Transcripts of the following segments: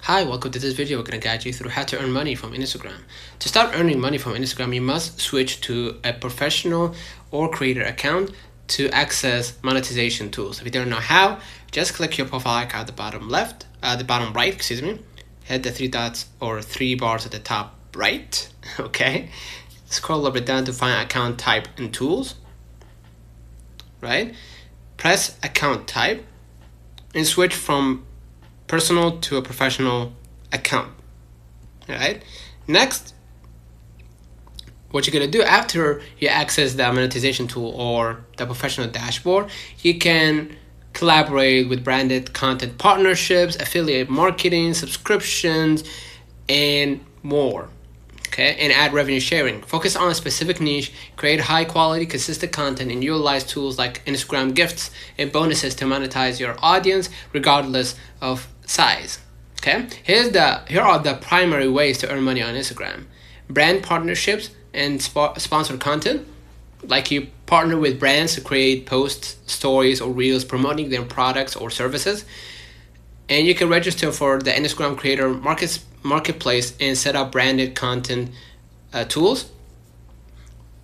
Hi, welcome to this video. We're going to guide you through how to earn money from Instagram. To start earning money from Instagram, you must switch to a professional or creator account to access monetization tools. If you don't know how, just click your profile icon at the bottom right, hit the three dots or three bars at the top right, okay? Scroll a little bit down to find account type and tools, right? Press account type and switch from personal to a professional account. All right. Next, what you're gonna do after you access the monetization tool or the professional dashboard, you can collaborate with branded content partnerships, affiliate marketing, subscriptions, and more. Okay, and add revenue sharing. Focus on a specific niche, create high quality, consistent content, and utilize tools like Instagram gifts and bonuses to monetize your audience regardless of size. Okay, here are the primary ways to earn money on Instagram: brand partnerships and sponsored content. Like you partner with brands to create posts, stories, or reels promoting their products or services. And you can register for the Instagram Creator Marketplace and set up branded content tools.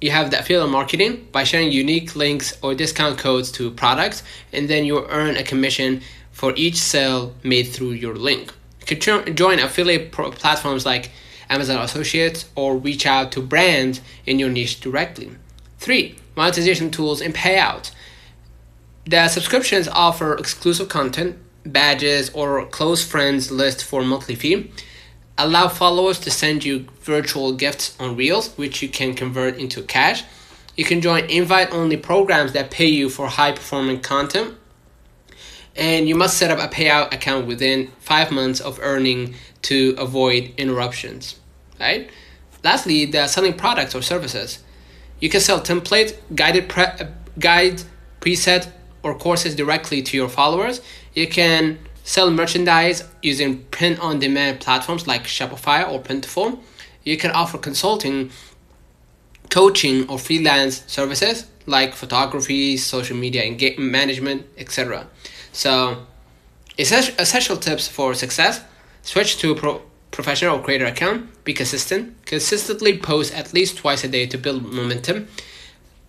You have the affiliate marketing by sharing unique links or discount codes to products, and then you earn a commission for each sale made through your link. You can join affiliate platforms like Amazon Associates or reach out to brands in your niche directly. 3. Monetization tools and payouts. The subscriptions offer exclusive content, badges, or close friends list for monthly fee. Allow followers to send you virtual gifts on Reels, which you can convert into cash. You can join invite-only programs that pay you for high-performing content. And you must set up a payout account within 5 months of earning to avoid interruptions. Right? Lastly, the selling products or services. You can sell templates, guides, preset, or courses directly to your followers. You can sell merchandise using print-on-demand platforms like Shopify or Printful. You can offer consulting, coaching, or freelance services like photography, social media engagement management, etc. So, essential tips for success: switch to a professional or creator account, be consistent, consistently post at least twice a day to build momentum,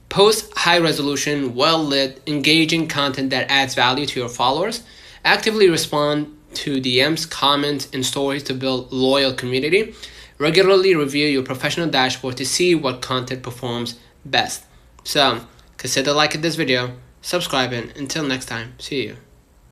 post high-resolution, well-lit, engaging content that adds value to your followers, actively respond to DMs, comments, and stories to build loyal community, regularly review your professional dashboard to see what content performs best. So, consider liking this video, subscribing. Until next time, see you.